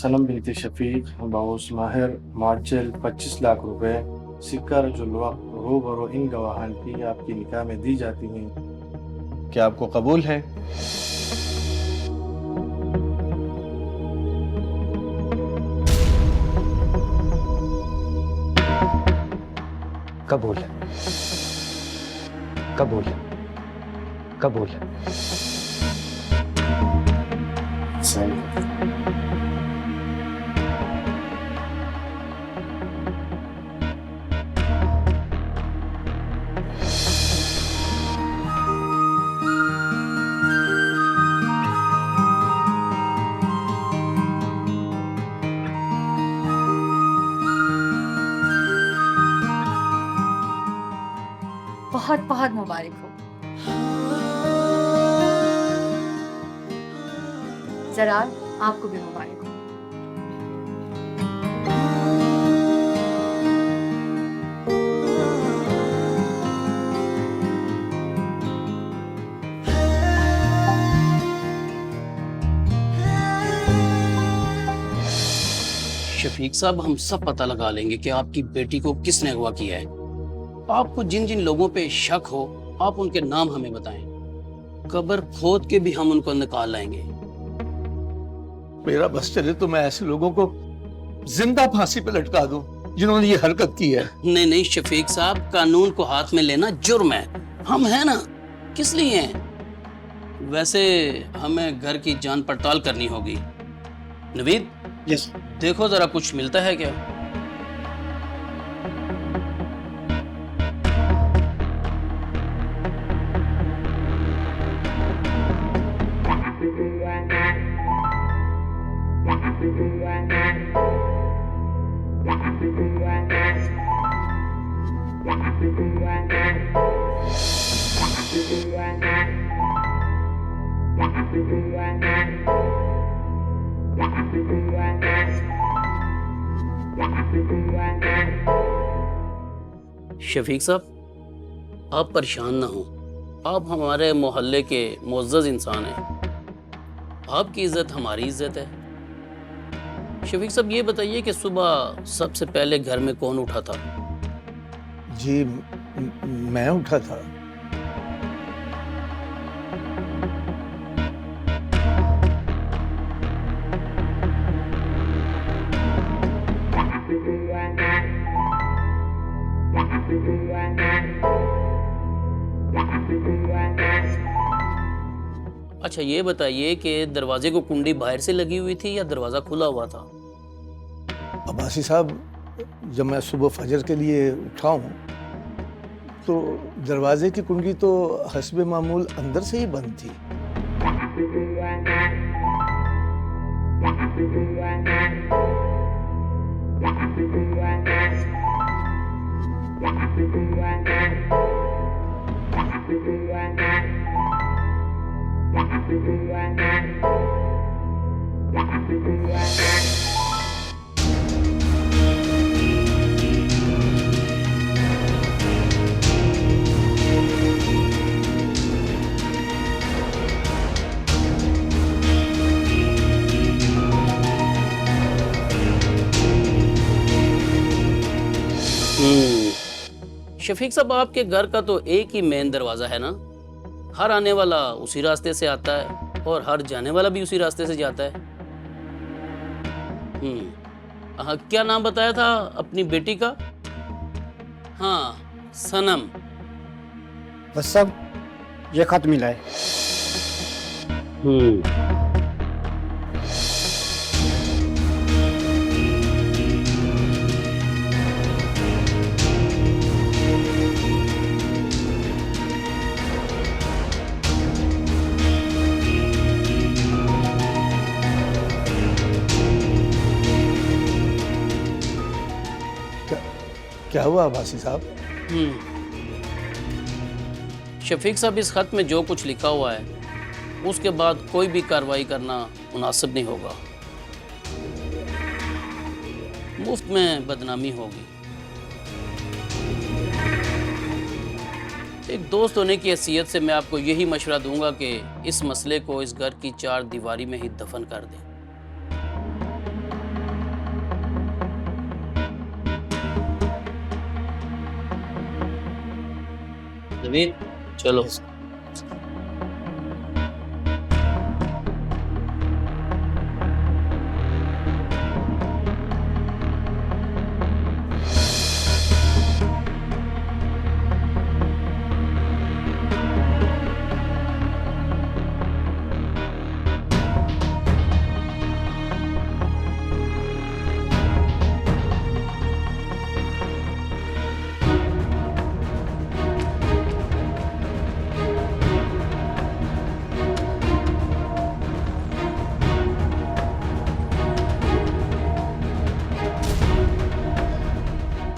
सनम बिनते शफीक बाउस माहिर मार्चल 25 लाख रुपए सिक्का रजुल्वा रूबरू इन गवाहान की आपकी निकाह में दी जाती हैं। क्या आपको कबूल है? कबूल है, कबूल है, कबूल है। सही। बहुत बहुत मुबारक हो। जरा आपको भी मुबारक हो। शफीक साहब, हम सब पता लगा लेंगे कि आपकी बेटी को किसने अगवा किया है। आपको जिन जिन लोगों पे शक हो, आप उनके नाम हमें बताएं। कब्र खोद के भी हम उनको निकाल लाएंगे। मेरा बस चले तो मैं ऐसे लोगों को जिंदा फांसी पे लटका दूं जिन्होंने ये हरकत की है। नहीं नहीं शफीक साहब, कानून को हाथ में लेना जुर्म है। हम हैं ना, किस लिए हैं? वैसे हमें घर की जान पड़ताल करनी होगी। नवीद, यस। देखो जरा कुछ मिलता है क्या? शफीक साहब, आप परेशान ना हो। आप हमारे मोहल्ले के मुअज़्ज़ज़ इंसान हैं। आपकी इज्जत हमारी इज्जत है। शफीक साहब, ये बताइए कि सुबह सबसे पहले घर में कौन उठा था? जी मैं उठा था। अच्छा, ये बताइए कि दरवाजे को कुंडी बाहर से लगी हुई थी या दरवाजा खुला हुआ था? अब्बासी साहब, जब मैं सुबह फजर के लिए उठा हूँ तो दरवाजे की कुंडी तो हस्बे मामूल अंदर से ही बंद थी। शफीक साहब, आपके घर का तो एक ही मेन दरवाजा है ना? हर आने वाला उसी रास्ते से आता है और हर जाने वाला भी उसी रास्ते से जाता है। क्या नाम बताया था अपनी बेटी का? हाँ, सनम। बस सब ये खत मिला है। क्या हुआ अब्बासी साहब? शफीक साहब, इस खत में जो कुछ लिखा हुआ है उसके बाद कोई भी कार्रवाई करना मुनासिब नहीं होगा। मुफ्त में बदनामी होगी। एक दोस्त होने की हैसियत से मैं आपको यही मशवरा दूंगा कि इस मसले को इस घर की चार दीवारी में ही दफन कर दें। शफीक चलो।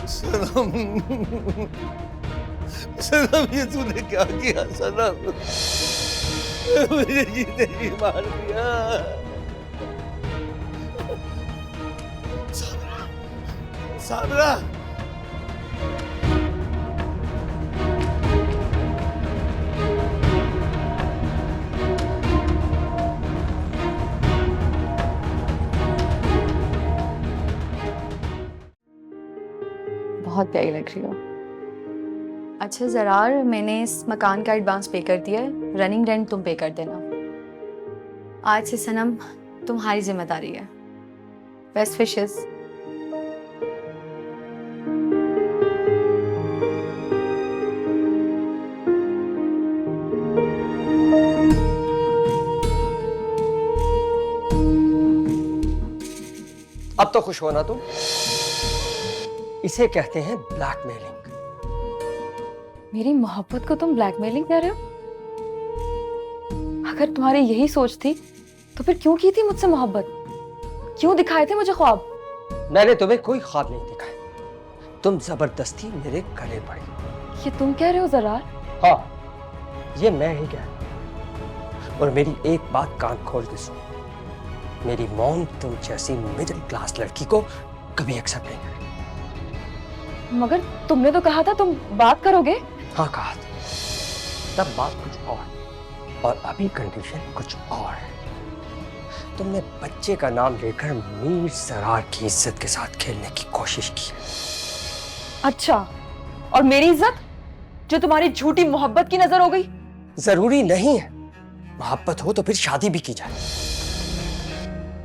सनम, सनम ये तूने क्या किया सनम? मुझे जीते जी मार दिया। साबरा, साबरा। बहुत प्यारी लग रही हो। अच्छा ज़रार, मैंने इस मकान का एडवांस पे कर दिया है, रनिंग रेंट तुम पे कर देना। आज से सनम तुम्हारी जिम्मेदारी है। Best wishes. अब तो खुश होना तुम। इसे कहते हैं ब्लैकमेलिंग। मेरी मोहब्बत को तुम ब्लैकमेलिंग कह रहे हो? अगर तुम्हारी यही सोच थी तो फिर क्यों की थी मुझसे मोहब्बत? क्यों दिखाए थे मुझे ख्वाब? मैंने तुम्हें कोई ख्वाब नहीं दिखाया, तुम जबरदस्ती मेरे गले पड़ी। ये तुम कह रहे हो ज़रार? हाँ, ये मैं ही कह रहा हूं। और मेरी एक बात कान खोल के सुनो, मेरी मॉम तुम जैसी मिडिल क्लास लड़की को कभी एक्सेप्ट नहीं करेगी। मगर तुमने तो कहा था तुम बात करोगे। हाँ कहा था, तब बात कुछ और अभी कंडीशन कुछ और है। तुमने बच्चे का नाम लेकर मीर ज़रार की इज्जत के साथ खेलने की कोशिश की है। अच्छा, और मेरी इज्जत जो तुम्हारी झूठी मोहब्बत की नजर हो गई? जरूरी नहीं है, मोहब्बत हो तो फिर शादी भी की जाए।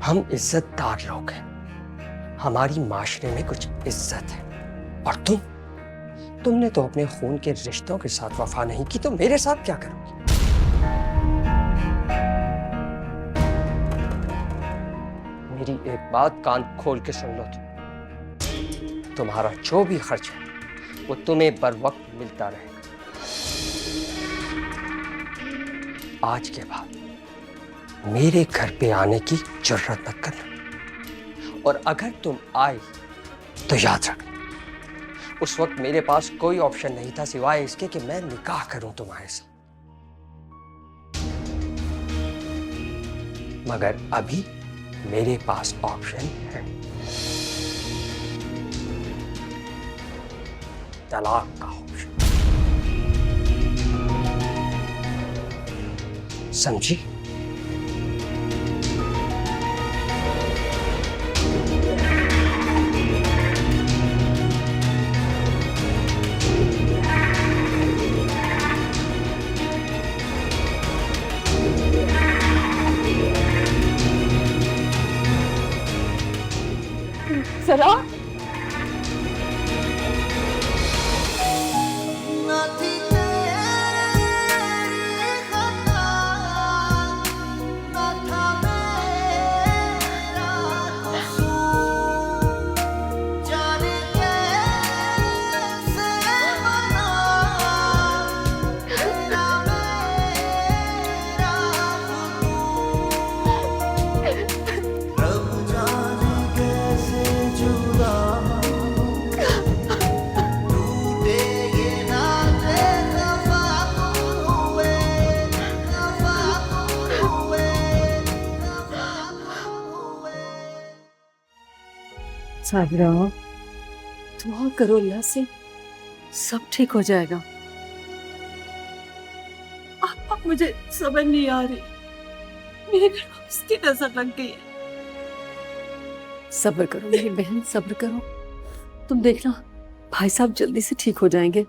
हम इज्जतदार लोग हैं, हमारी माशरे में कुछ इज्जत है। और तुमने तो अपने खून के रिश्तों के साथ वफा नहीं की, तो मेरे साथ क्या करोगी? मेरी एक बात कान खोल के सुन लो तुम्हारा जो भी खर्च है वो तुम्हें बर वक्त मिलता रहेगा। आज के बाद मेरे घर पे आने की जरूरत मत करना, और अगर तुम आए तो याद रखना उस वक्त मेरे पास कोई ऑप्शन नहीं था सिवाय इसके कि मैं निकाह करूं तुम्हारे साथ। मगर अभी मेरे पास ऑप्शन है, तलाक का ऑप्शन। समझी? ज़रा साबरा, दुआ करो अल्लाह से, सब ठीक हो जाएगा। अब मुझे समझ नहीं आ रही, मेरे घर में उसकी नजर लग गई है। सब्र करो मेरी बहन, सब्र करो। तुम देखना भाई साहब जल्दी से ठीक हो जाएंगे।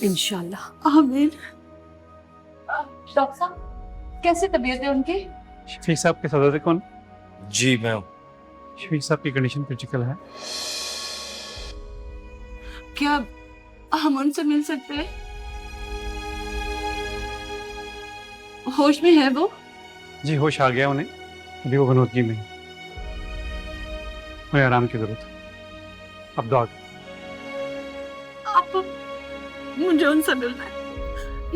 इंशाल्लाह आमीन। डॉक्टर साहब कैसी तबीयत है उनकी? शफीक साहब के सदर कौन? जी मैम। शफीक साहब की कंडीशन क्रिटिकल है। क्या हम उनसे मिल सकते हैं? होश में है वो? जी होश आ गया उन्हें, अभी वो गनौदगी में है। उन्हें आराम की जरूरत है। अब दुआ आप मुझे उनसे मिलना है।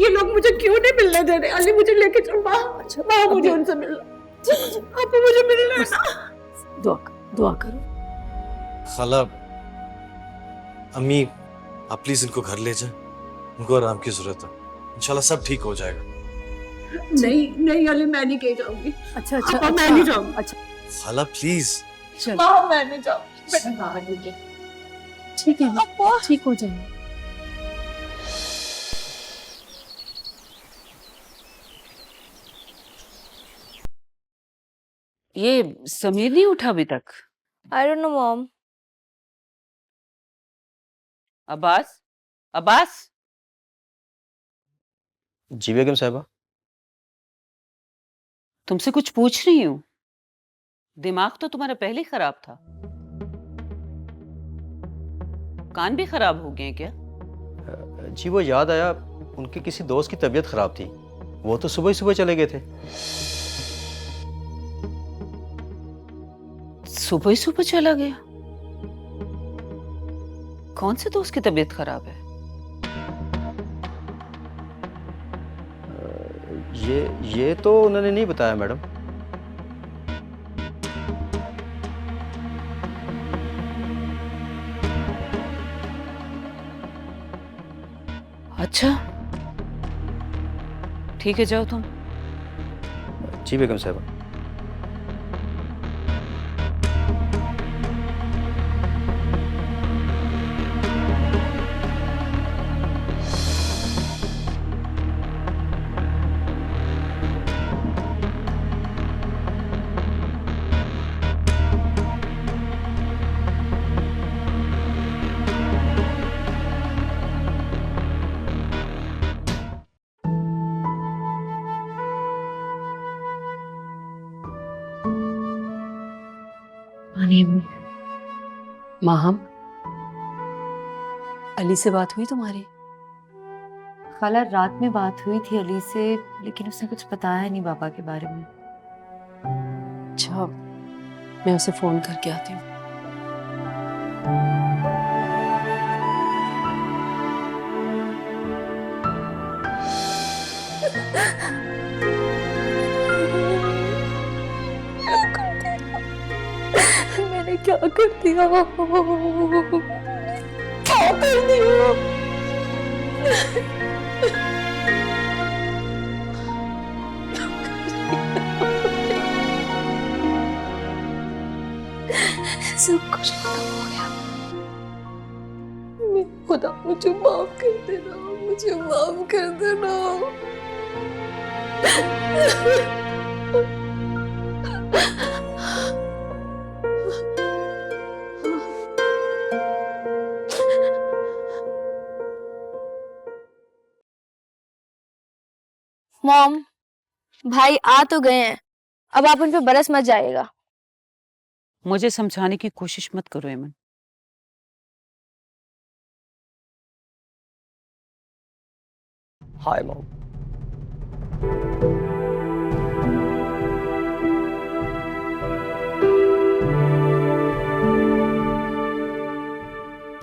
ये लोग मुझे क्यों नहीं मिलने दे रहे? अली मुझे लेके चल माँ मुझे उनसे मिलना। आप मुझे मिलना है ना? दुआ करो। खाला, अम्मी, आप प्लीज इनको घर ले जाएं, उनको आराम की जरूरत है। इंशाल्लाह सब ठीक हो जाएगा। नहीं अली, मैं नहीं कहीं जाऊंगी। अच्छा मैं नहीं जाऊंगी। अच्छा खाला प्लीज। माँ मैं नहीं जाऊंगी। ठीक है ना, ठीक हो जाएगा। ये समीर नहीं उठा अभी तक? I don't know mom. Abbas, Abbas, जी बेगम साहिबा। तुमसे कुछ पूछ रही हूँ। दिमाग तो तुम्हारा पहले ही खराब था। कान भी खराब हो गए क्या? जी वो याद आया, उनके किसी दोस्त की तबीयत खराब थी, वो तो सुबह ही सुबह चले गए थे। सुबह ही सुबह चला गया? कौन से दोस्त की तबीयत खराब है? ये तो उन्होंने नहीं बताया मैडम। अच्छा ठीक है, जाओ तुम। जी बेगम साहिबा। माहम, अली से बात हुई तुम्हारी? खाला रात में बात हुई थी अली से, लेकिन उसने कुछ बताया नहीं पापा के बारे में। अच्छा, मैं उसे फोन करके आती हूँ। मैंने क्या कर दिया? क्या कर दिया? सब कुछ खत्म हो गया। खुदा मुझे माफ कर देना, मुझे माफ कर देना। मॉम, भाई आ तो गए हैं, अब आप उन पे बरस मत जाइएगा। मुझे समझाने की कोशिश मत करो एमन। Hi mom.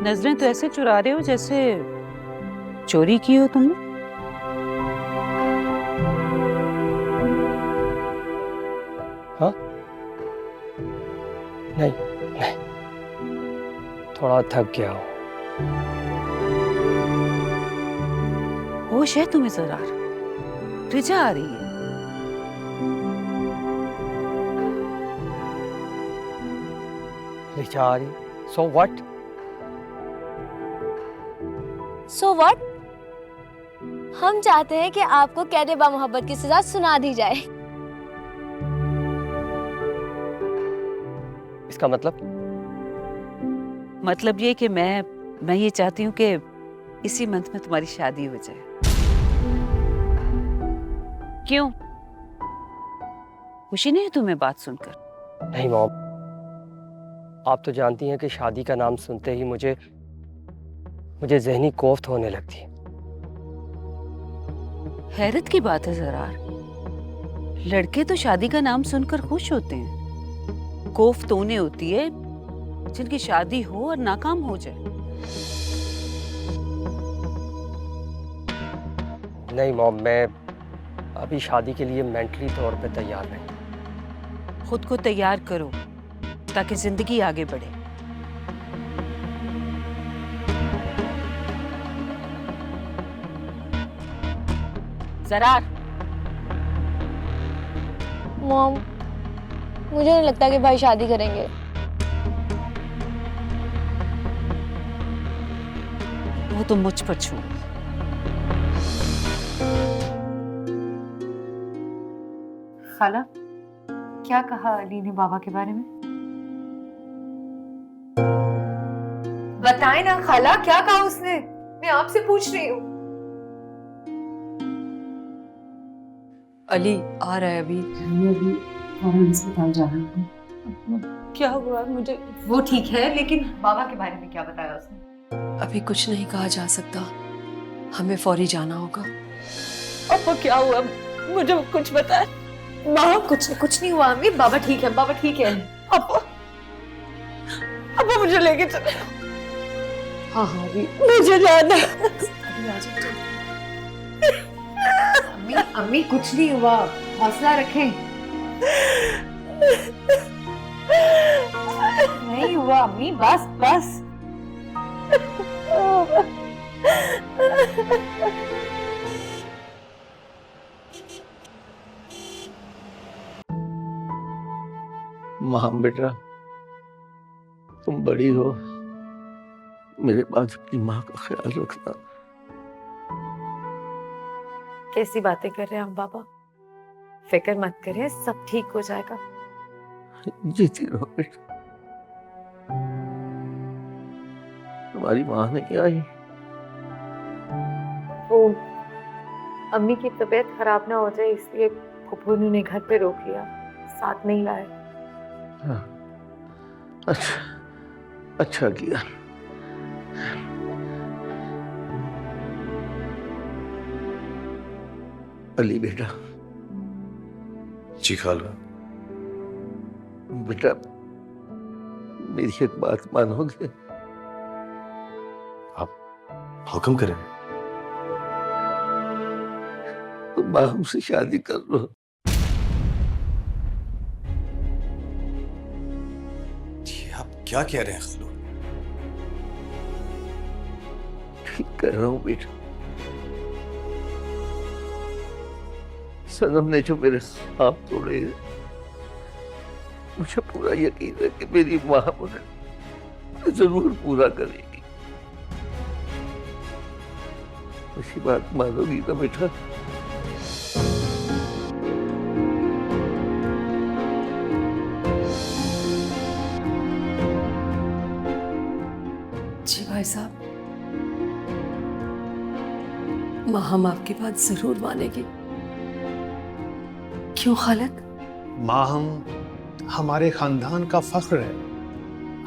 नजरें तो ऐसे चुरा रहे हो जैसे चोरी की हो तुमने। हाँ नहीं, थोड़ा थक गया हूँ। होश है तुम्हें जरार? रिजा आ रही है। रिचा आ रही, सो व्हाट? So what? हम चाहते हैं कि आपको कैदे बा मोहब्बत की सजा सुना दी जाए। इसका मतलब? मतलब ये कि मैं ये चाहती हूँ कि इसी मंथ में तुम्हारी शादी हो जाए। क्यों, खुशी नहीं है तुम्हें बात सुनकर? नहीं मॉम, आप तो जानती हैं कि शादी का नाम सुनते ही मुझे ज़हनी कोफ्त होने लगती है। हैरत की बात है ज़रार, लड़के तो शादी का नाम सुनकर खुश होते हैं। कोफ्त उन्हें होती है जिनकी शादी हो और नाकाम हो जाए। नहीं मॉम, मैं अभी शादी के लिए मेंटली तौर पे तैयार नहीं। खुद को तैयार करो ताकि जिंदगी आगे बढ़े। ज़रार, मॉम, मुझे नहीं लगता कि भाई शादी करेंगे। वो तो मुझ पर छोड़। खाला, क्या कहा अली ने बाबा के बारे में? बताए ना खाला, क्या कहा उसने? मैं आपसे पूछ रही हूँ। अली आ रहा है अभी। अभी फौरन अस्पताल जा रहा हूँ। क्या हुआ मुझे? वो ठीक है, लेकिन बाबा के बारे में क्या बताया उसने? अभी कुछ नहीं कहा जा सकता, हमें फौरी जाना होगा। अब क्या हुआ मुझे कुछ बता। माँ, कुछ नहीं हुआ अम्मी, बाबा ठीक है, बाबा ठीक है। अब मुझे लेके चले। हाँ हाँ अभी मुझे जाना। अभी आ जाओ। अम्मी अम्मी, कुछ नहीं हुआ, हौसला रखें। नहीं हुआ अम्मी, बस बस। माँ बेटा, तुम बड़ी हो, मेरे पास अपनी माँ का ख्याल रखना। कैसी बातें कर रहे हैं हम बाबा? फिक्र मत करें, सब ठीक हो जाएगा। जीती रहो बेटा। तुम्हारी माँ नहीं आई? वो अम्मी की तबीयत खराब ना हो जाए इसलिए फूफू ने उन्हें घर पे रोक लिया, साथ नहीं लाए। हाँ, अच्छा किया। अली बेटा। जी खाला। बेटा, मेरी एक बात मानोगे? आप हुक्म करें। तुम हमसे शादी कर लो। ये आप क्या कह रहे हैं खालू? ठीक कह रहा हूँ बेटा। सनम ने जो मेरे ख्वाब तोड़े, मुझे पूरा यकीन है कि मेरी माँ मुझे जरूर पूरा करेगी। ऐसी बात मानोगी ना बेटा? जी भाई साहब, माँ हम आपकी बात जरूर मानेगी। क्यों खालिद? माँ, हम हमारे खानदान का फख्र है,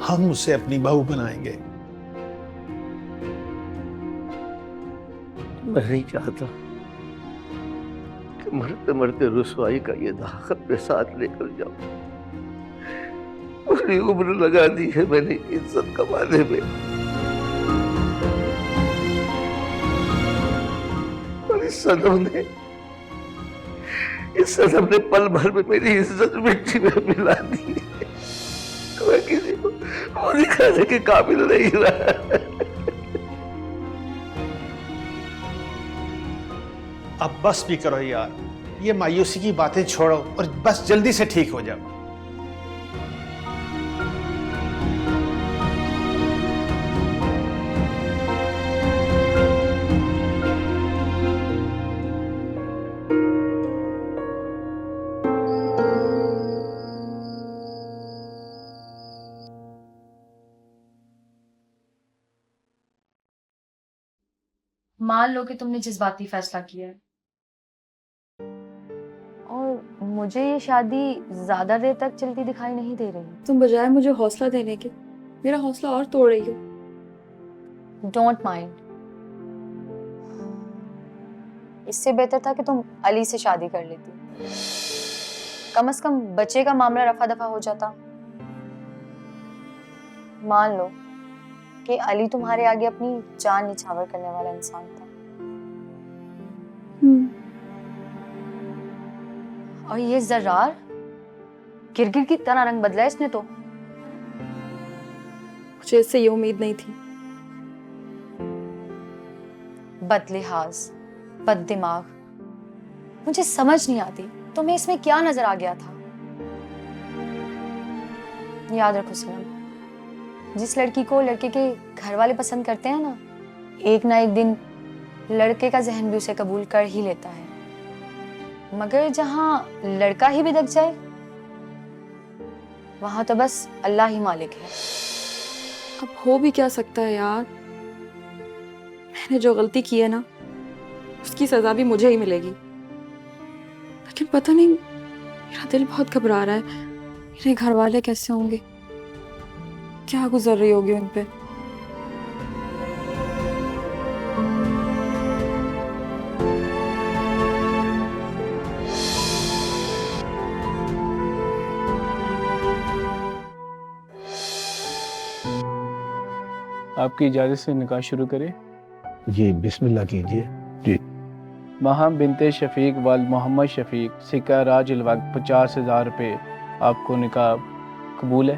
हम उसे अपनी बहू बनाएंगे। मैं नहीं चाहता कि मरते मरते रुसवाई का ये दाग अपने साथ लेकर जाऊं। पूरी उम्र लगा दी है मैंने इज्जत कमाने में, और इस सनम ने पल भर में मेरी इज्जत मिट्टी में मिला दी। मैं किसी को वो दिखाने के काबिल नहीं रहा। अब बस भी करो यार, ये मायूसी की बातें छोड़ो और बस जल्दी से ठीक हो जाओ। मान लो कि तुमने जज्बाती फैसला किया है और मुझे ये शादी ज्यादा देर तक चलती दिखाई नहीं दे रही। तुम बजाय मुझे हौसला देने के मेरा हौसला और तोड़ रही हो। डोंट माइंड, इससे बेहतर था कि तुम अली से शादी कर लेती। कम से कम बच्चे का मामला रफा दफा हो जाता। मान लो कि अली तुम्हारे आगे अपनी जान निछावर करने वाला इंसान था। और ये जर्रार गिरगिट की तरह रंग बदला इसने तो। मुझे इससे ये उम्मीद नहीं थी। बदलिहाज, बद दिमाग, मुझे समझ नहीं आती तुम्हें इसमें क्या नजर आ गया था। याद रखो सनम, जिस लड़की को लड़के के घर वाले पसंद करते हैं ना, एक दिन लड़के का जहन भी उसे कबूल कर ही लेता है। मगर जहां लड़का ही बिदक जाए वहां तो बस अल्लाह ही मालिक है। अब हो भी क्या सकता है यार, मैंने जो गलती की है ना उसकी सजा भी मुझे ही मिलेगी। लेकिन पता नहीं, मेरा दिल बहुत घबरा रहा है। मेरे घर वाले कैसे होंगे, क्या गुजर रही होगी उन पे। आपकी इजाज़त से निकाह शुरू करें? जी बिस्मिल्लाह कीजिए। जी। महम बिनते शफीक वाल मोहम्मद शफीक सिक्का राजिल वक्त 50,000 रुपये। आपको निकाह कबूल है?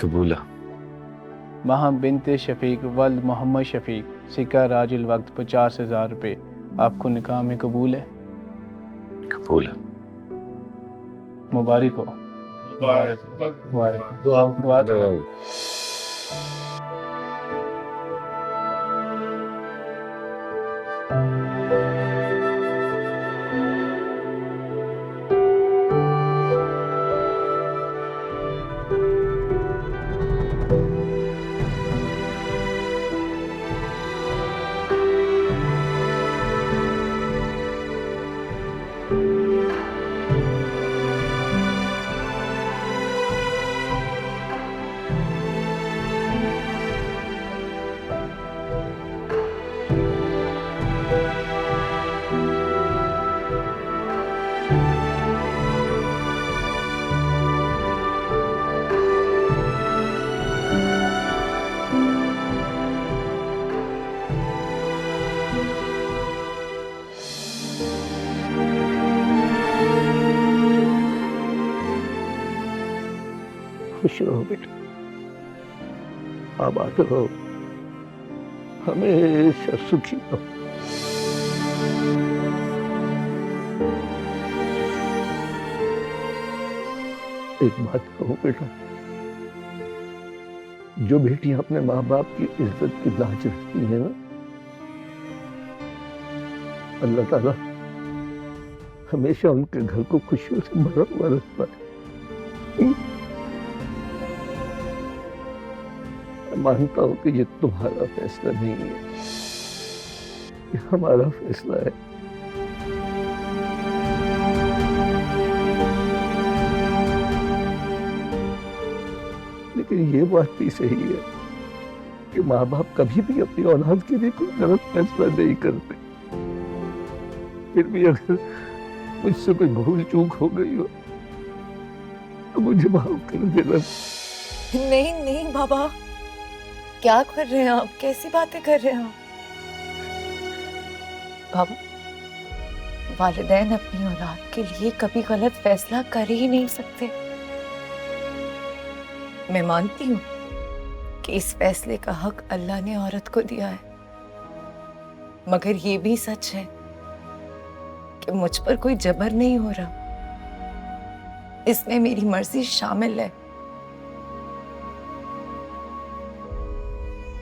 कबूला। महम बिनते शफीक वाल मोहम्मद शफीक सिक्का राजिल वक्त 50,000 रुपये। आपको निकाह में कबूल है? कबूल है। मुबारक हो। दुआ दो। खुश रहो बेटा, आबाद रहो, हमेशा सुखी रहो। एक बात कहूं बेटा, जो बेटियां अपने माँ बाप की इज्जत की लाज रखती है ना, अल्लाह ताला हमेशा उनके घर को खुशियों से भरा हुआ रखता है। मानता हूं कि ये तुम्हारा फैसला नहीं है, ये हमारा फैसला है। लेकिन ये बात भी सही है कि माँ बाप कभी भी अपनी औलाद के लिए कोई गलत फैसला नहीं करते। फिर भी अगर मुझसे कोई भूल चूक हो गई हो तो मुझे माफ कर देना। नहीं नहीं बाबा, क्या कर रहे हैं आप, कैसी बातें कर रहे हैं आप? बाबा, वालिदैन अपनी औलाद के लिए कभी गलत फैसला कर ही नहीं सकते। मैं मानती हूँ कि इस फैसले का हक अल्लाह ने औरत को दिया है, मगर ये भी सच है कि मुझ पर कोई जबर नहीं हो रहा। इसमें मेरी मर्जी शामिल है।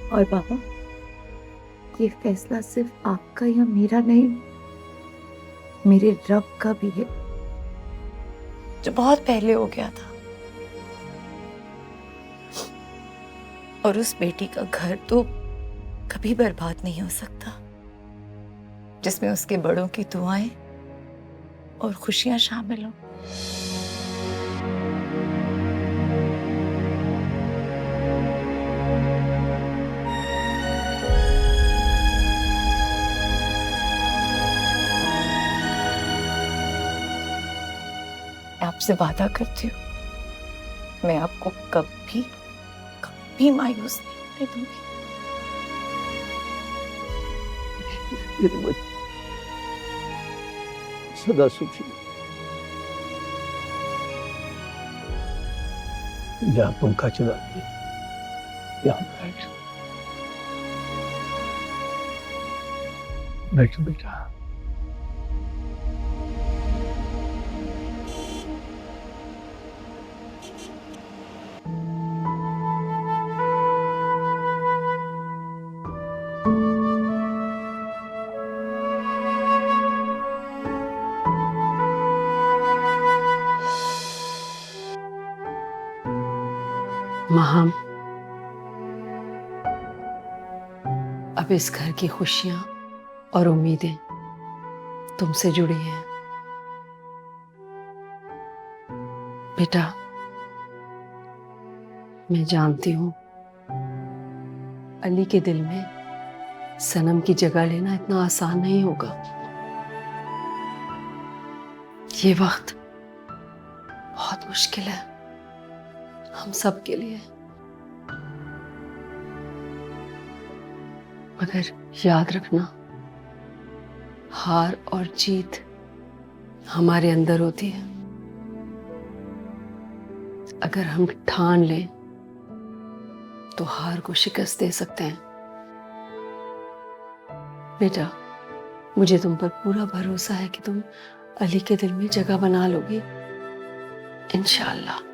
और बाबा, ये फैसला सिर्फ आपका या मेरा नहीं, मेरे रब का भी है, जो बहुत पहले हो गया था। और उस बेटी का घर तो कभी बर्बाद नहीं हो सकता जिसमें उसके बड़ों की दुआएं और खुशियां शामिल हो। मैं आपसे वादा करती हूँ, मैं आपको कभी कभी मायूस नहीं होने दूंगी। मेरे बच्चे सदा सुखी। जहाँ पंखा चला दिया, यहाँ बैठो बेटा। माँ, अब इस घर की खुशियां और उम्मीदें तुमसे जुड़ी हैं। बेटा, मैं जानती हूं अली के दिल में सनम की जगह लेना इतना आसान नहीं होगा। ये वक्त बहुत मुश्किल है हम सब के लिए, मगर याद रखना, हार और जीत हमारे अंदर होती है। अगर हम ठान लें तो हार को शिकस्त दे सकते हैं। बेटा, मुझे तुम पर पूरा भरोसा है कि तुम अली के दिल में जगह बना लोगी, इंशाअल्लाह।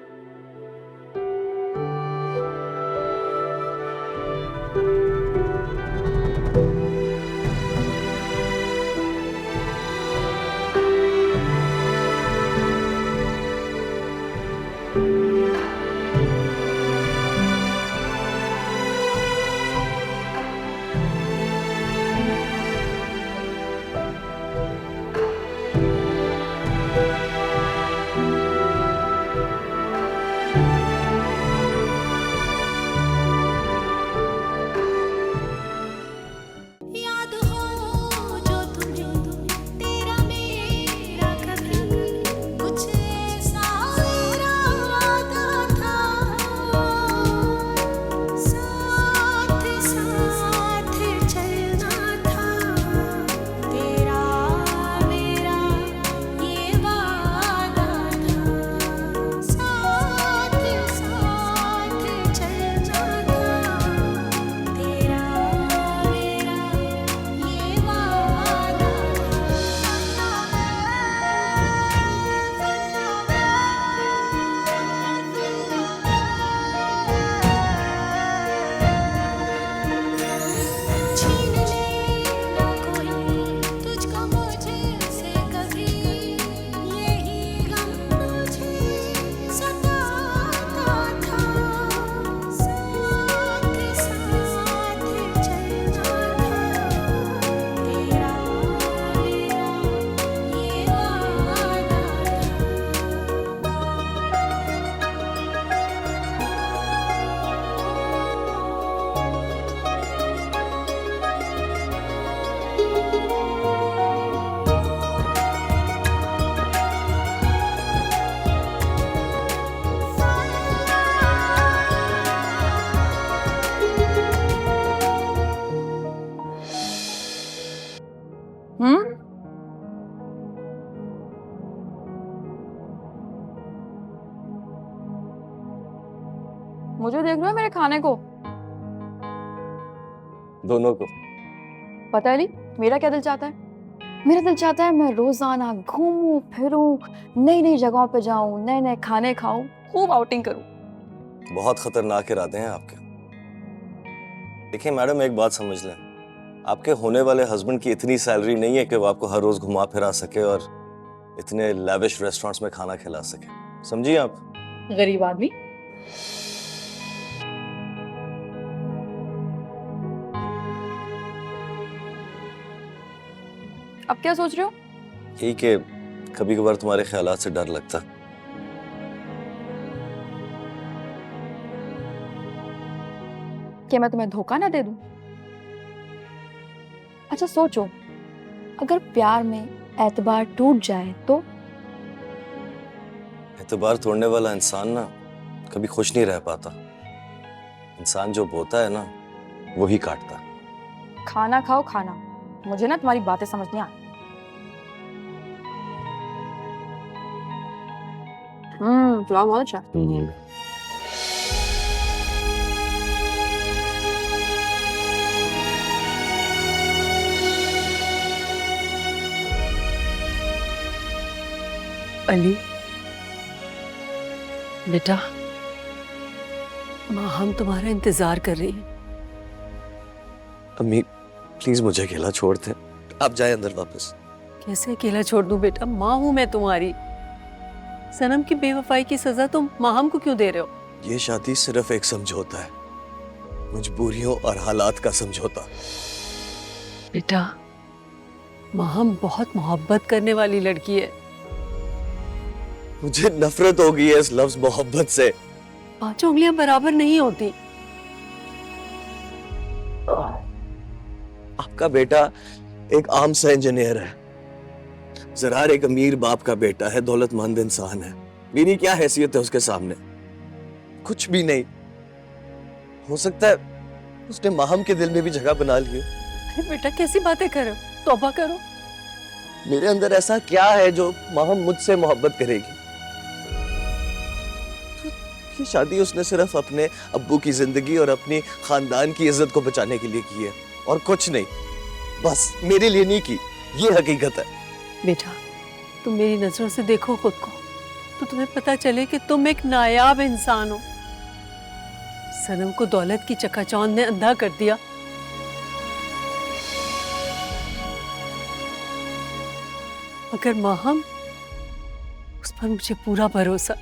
मुझे देख रहे हो मेरे खाने को? दोनों को। पता है अली, मेरा क्या दिल चाहता है? मेरा दिल चाहता है मैं रोजाना घूमूं फिरूं, नई नई जगहों पे जाऊं, नए नए खाने खाऊं, खूब आउटिंग करूं। बहुत खतरनाक इरादे हैं आपके। देखिए मैडम, एक बात समझ लें, आपके होने वाले हस्बैंड की इतनी सैलरी नहीं है कि वो आपको हर रोज घुमा फिरा सके और इतने लैविश रेस्टोरेंट्स में खाना खिला सके। समझिए आप? गरीब आदमी। अब क्या सोच रहे हो? यही कि कभी कभार तुम्हारे ख्यालात से डर लगता। कि मैं तुम्हें धोखा ना दे दूं? अच्छा सोचो, अगर प्यार में एतबार टूट जाए तो? एतबार तोड़ने वाला इंसान ना कभी खुश नहीं रह पाता। इंसान जो बोता है ना वही काटता। खाना खाओ खाना, मुझे ना तुम्हारी बातें समझ नहीं आती। पुलाव बहुत अच्छा। अली बेटा, माँ हम तुम्हारा इंतजार कर रही है। अम्मी प्लीज मुझे अकेला छोड़ दे, आप जाए अंदर वापस। कैसे अकेला छोड़ दूं बेटा, माँ हूं मैं तुम्हारी। सनम की बेवफाई की सजा तुम माहम को क्यों दे रहे हो? ये शादी सिर्फ एक समझौता है, मजबूरियों और हालात का समझौता। बेटा माहम बहुत मोहब्बत करने वाली लड़की है। मुझे नफरत हो गई है इस लफ्ज मोहब्बत से। पांचों उंगलियां बराबर नहीं होती। आपका बेटा एक आम सा इंजीनियर है, जरार एक अमीर बाप का बेटा है, दौलतमंद इंसान है। मेरी क्या हैसियत है उसके सामने? कुछ भी नहीं। हो सकता है उसने माहम के दिल में भी जगह बना ली। अरे बेटा कैसी बातें कर रहे हो, तौबा करो। मेरे अंदर ऐसा क्या है जो माहम मुझसे मोहब्बत करेगी? ये शादी उसने सिर्फ अपने अब्बू की जिंदगी और अपनी खानदान की इज्जत को बचाने के लिए की है और कुछ नहीं। बस मेरे लिए नहीं की, ये हकीकत है। बेटा तुम मेरी नजरों से देखो खुद को, तो तुम्हें पता चले कि तुम एक नायाब इंसान हो। सनम को दौलत की चकाचौंध ने अंधा कर दिया। मगर माहम, उस पर मुझे पूरा भरोसा।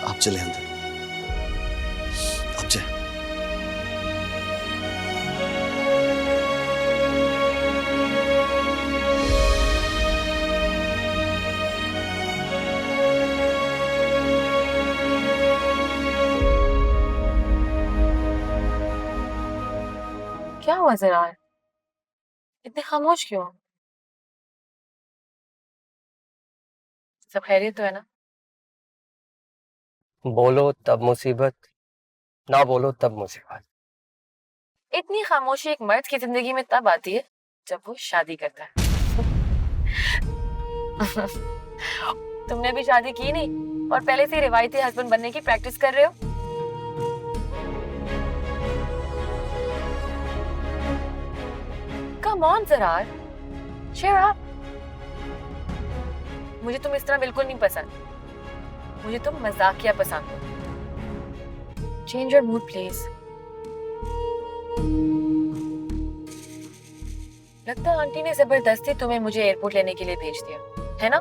आप चले अंदर, आप जाए। क्या हुआ जरा, इतने खामोश क्यों? सब खैरियत तो है ना? बोलो तब मुसीबत, ना बोलो तब मुसीबत। इतनी खामोशी एक मर्द की जिंदगी में तब आती है जब वो शादी करता है। तुमने अभी शादी की नहीं और पहले से रिवायती हस्बैंड बनने की प्रैक्टिस कर रहे हो। Come on Zarar, cheer up। मुझे तुम इस तरह बिल्कुल नहीं पसंद। मुझे तुम मजाकिया पसंद हो। Change your mood please. लगता है आंटी ने जबरदस्ती तुम्हें मुझे एयरपोर्ट लेने के लिए भेज दिया है ना,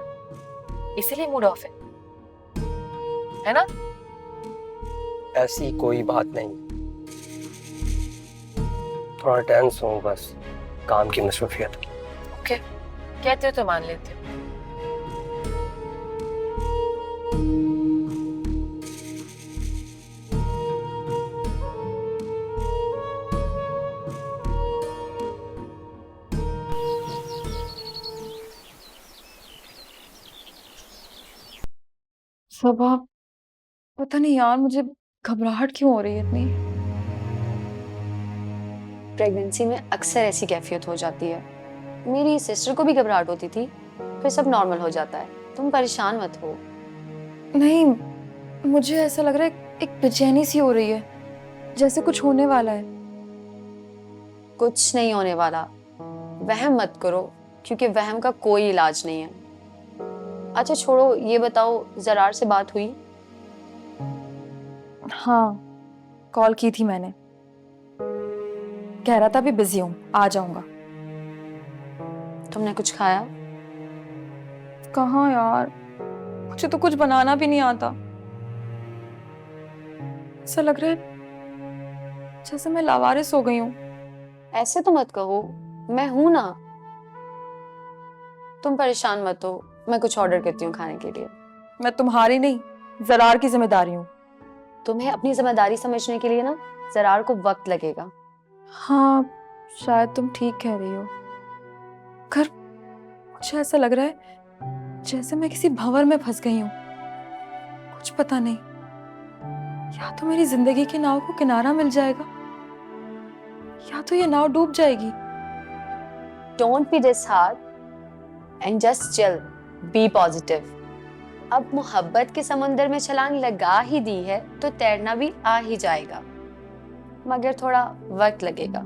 इसीलिए मूड ऑफ है ना? ऐसी कोई बात नहीं, थोड़ा टेंस हूँ बस, काम की मसरूफियत। ओके, कहते हो तो मान लेते हो। सबा, पता नहीं यार मुझे घबराहट क्यों हो रही है इतनी। प्रेगनेंसी में अक्सर ऐसी कैफियत हो जाती है। मेरी सिस्टर को भी घबराहट होती थी, फिर सब नॉर्मल हो जाता है। तुम परेशान मत हो। नहीं, मुझे ऐसा लग रहा है एक बेचैनी सी हो रही है, जैसे कुछ होने वाला है। कुछ नहीं होने वाला, वहम मत करो, क्योंकि वहम का कोई इलाज नहीं है। अच्छा छोड़ो, ये बताओ जरार से बात हुई? हाँ, कॉल की थी मैंने, कह रहा था अभी बिजी हूँ, आ जाऊंगा। तुमने कुछ खाया? कहाँ यार, मुझे तो कुछ बनाना भी नहीं आता। ऐसा लग रहा है जैसे मैं लावारिस हो गई हूँ। ऐसे तो मत कहो, मैं हूं ना। तुम परेशान मत हो, मैं कुछ ऑर्डर करती हूँ खाने के लिए। मैं तुम्हारी नहीं, जरार की जिम्मेदारी हूँ। तुम्हें अपनी जिम्मेदारी समझने के लिए ना जरार को वक्त लगेगा। हाँ, शायद तुम ठीक कह रही हो। कर मुझे ऐसा लग रहा है जैसे मैं किसी भंवर में फंस गई हूँ। कुछ पता नहीं, या तो मेरी जिंदगी की नाव को किनारा मिल जाएगा या तो ये नाव डूब जाएगी। Don't be disheartened and just chill, be positive. अब मोहब्बत के समुंदर में छलांग लगा ही दी है तो तैरना भी आ ही जाएगा, मगर थोड़ा वक्त लगेगा।